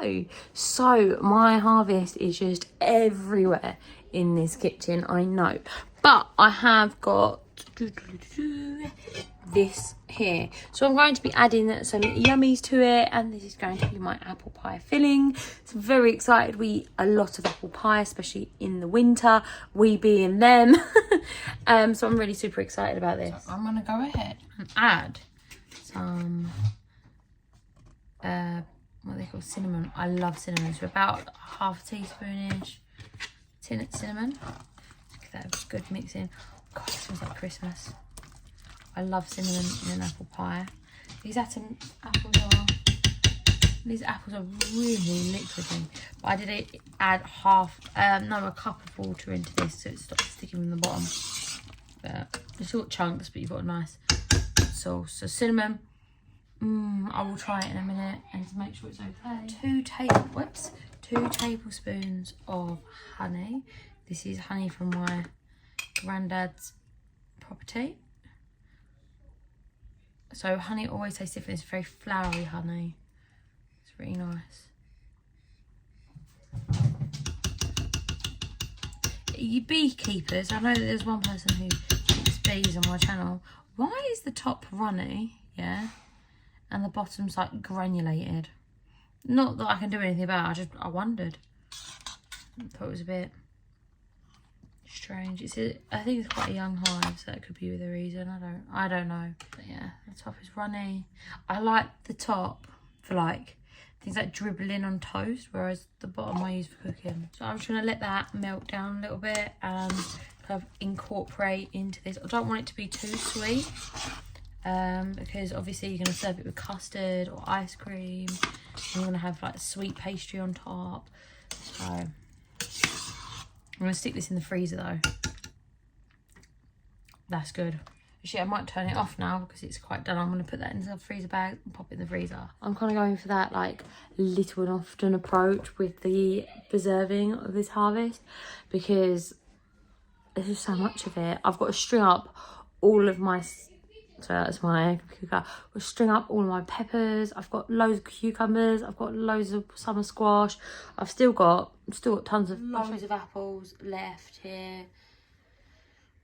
go. So my harvest is just everywhere in this kitchen, I know. But I have got this here. So I'm going to be adding some yummies to it, and this is going to be my apple pie filling. So I'm very excited. We eat a lot of apple pie, especially in the winter, we being them. So I'm really super excited about this. So I'm going to go ahead and add some what they call cinnamon. I love cinnamon, so about half a teaspoonish cinnamon. Look at that, it's good mixing. God, it smells like Christmas. I love cinnamon in an apple pie. These apples are really liquidy. But I did add a cup of water into this so it stops sticking from the bottom. But it's short chunks, but you've got a nice sauce. So cinnamon. I will try it in a minute and to make sure it's okay. 2 tablespoons of honey. This is honey from my granddad's property. So honey always tastes different. It's very flowery honey. It's really nice. You beekeepers, I know that there's one person who keeps bees on my channel. Why is the top runny, yeah, and the bottom's like granulated? Not that I can do anything about it, I wondered. I thought it was a bit strange. I think it's quite a young hive, so that could be the reason. I don't know. But yeah, the top is runny. I like the top for like things like dribbling on toast, whereas the bottom I use for cooking. So I'm just gonna let that melt down a little bit and kind of incorporate into this. I don't want it to be too sweet, because obviously you're gonna serve it with custard or ice cream. You're gonna have like sweet pastry on top. So I'm gonna stick this in the freezer though. That's good. Actually, I might turn it off now because it's quite done. I'm gonna put that into the freezer bag and pop it in the freezer. I'm kind of going for that like little and often approach with the preserving of this harvest because there's just so much of it. I've got to string up all of my, so that's my cucumber. I'll string up all of my peppers. I've got loads of cucumbers. I've got loads of summer squash. I've still got tons of loads of apples left here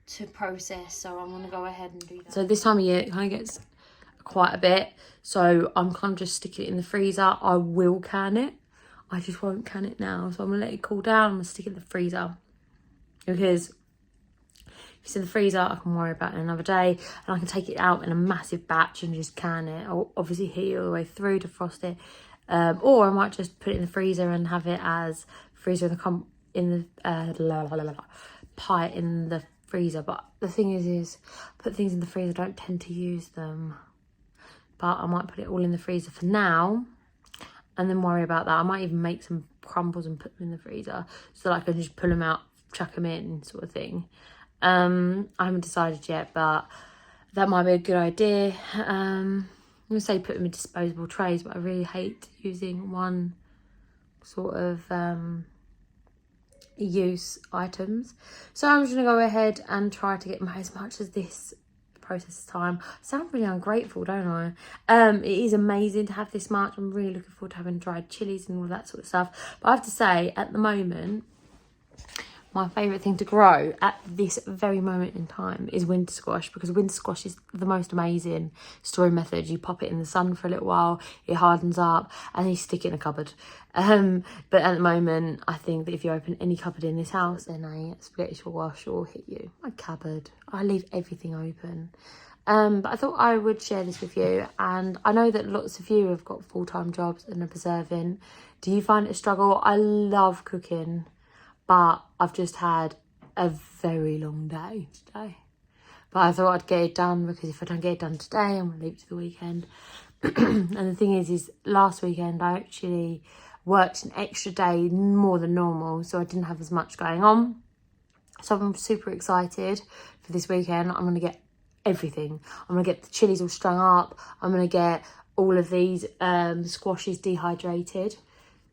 to process, so I'm gonna go ahead and do that. So this time of year it kind of gets quite a bit, so I'm kind of just sticking it in the freezer. I will can it, I just won't can it now, so I'm gonna let it cool down. I'm gonna stick it in the freezer because if it's in the freezer I can worry about it another day, and I can take it out in a massive batch and just can it. I'll obviously heat it all the way through to frost it, or I might just put it in the freezer and have it as freezer in the pie in the freezer. But the thing is put things in the freezer, I don't tend to use them, but I might put it all in the freezer for now and then worry about that. I might even make some crumbles and put them in the freezer so that I can just pull them out, chuck them in, sort of thing. I haven't decided yet, but that might be a good idea. I'm gonna say put them in disposable trays, but I really hate using one sort of use items, so I'm just gonna go ahead and try to get as much as this process time. I sound really ungrateful, don't I? It is amazing to have this much. I'm really looking forward to having dried chilies and all that sort of stuff, but I have to say at the moment my favourite thing to grow at this very moment in time is winter squash, because winter squash is the most amazing storing method. You pop it in the sun for a little while, it hardens up, and then you stick it in a cupboard. But at the moment, I think that if you open any cupboard in this house, then a spaghetti squash will hit you. My cupboard, I leave everything open. But I thought I would share this with you, and I know that lots of you have got full-time jobs and are preserving. Do you find it a struggle? I love cooking, but I've just had a very long day today. But I thought I'd get it done, because if I don't get it done today, I'm going to leave it to the weekend. And the thing is last weekend I actually worked an extra day more than normal, so I didn't have as much going on. So I'm super excited for this weekend. I'm going to get everything. I'm going to get the chilies all strung up. I'm going to get all of these squashes dehydrated.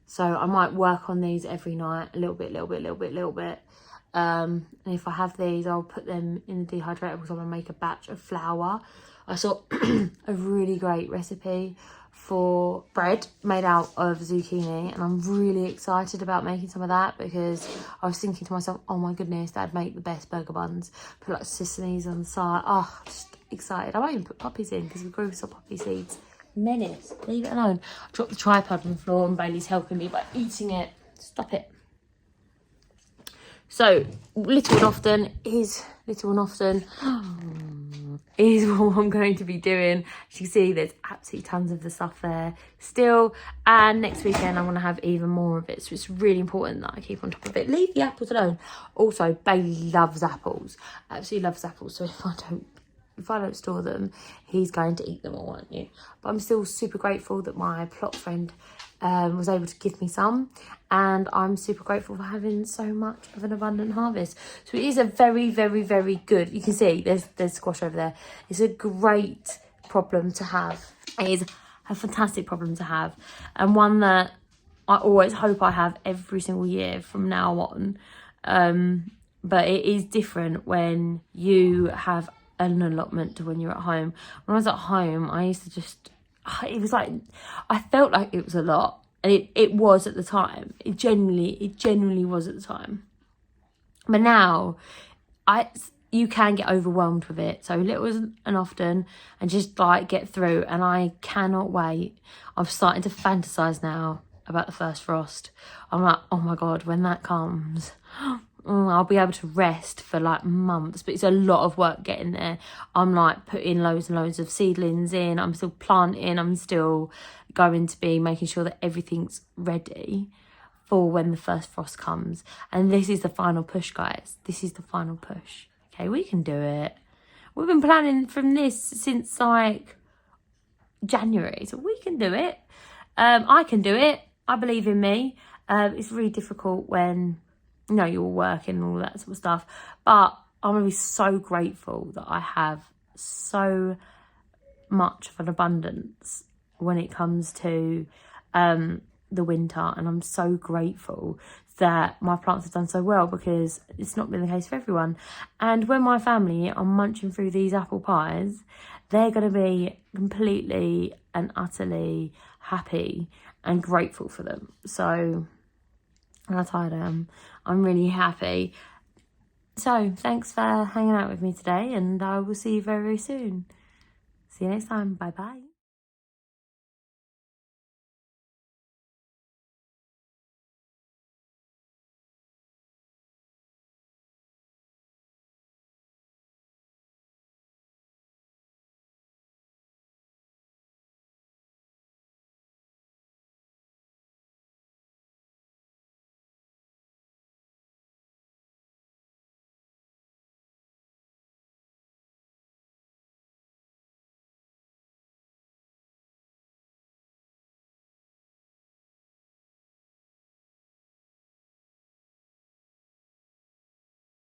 So I might work on these every night, a little bit. And if I have these, I'll put them in the dehydrator because I'm going to make a batch of flour. I saw a really great recipe for bread made out of zucchini, and I'm really excited about making some of that because I was thinking to myself, oh my goodness, that'd make the best burger buns. Put like sesames on the side. Oh, just excited. I might even put poppies in because we grew some poppy seeds. Menace, leave it alone. I dropped the tripod on the floor and Bailey's helping me by eating it. Stop it. So little and often is what I'm going to be doing. As you can see, there's absolutely tons of the stuff there still, and next weekend I'm going to have even more of it, so it's really important that I keep on top of it. Leave the apples alone. Also, Bailey loves apples, absolutely loves apples, so if I don't store them, he's going to eat them all, aren't you? But I'm still super grateful that my plot friend was able to give me some, and I'm super grateful for having so much of an abundant harvest. So it is a very, very, very good, you can see there's squash over there. It's a great problem to have. It is a fantastic problem to have, and one that I always hope I have every single year from now on. But it is different when you have an allotment to when you're at home. When I was at home, I used to just, it was like, I felt like it was a lot, and it was at the time. It genuinely was at the time. But now, you can get overwhelmed with it. So little and often, and just like get through. And I cannot wait. I'm starting to fantasize now about the first frost. I'm like, oh my God, when that comes, I'll be able to rest for like months, but it's a lot of work getting there. I'm like putting loads and loads of seedlings in. I'm still planting. I'm still going to be making sure that everything's ready for when the first frost comes. And this is the final push, guys. This is the final push. Okay, we can do it. We've been planning from this since like January, so we can do it. I can do it. I believe in me. It's really difficult when, you know, you're working and all that sort of stuff. But I'm going to be so grateful that I have so much of an abundance when it comes to the winter. And I'm so grateful that my plants have done so well, because it's not been the case for everyone. And when my family are munching through these apple pies, they're going to be completely and utterly happy and grateful for them. So that's how I am. I'm really happy. So thanks for hanging out with me today, and I will see you very, very soon. See you next time. Bye bye.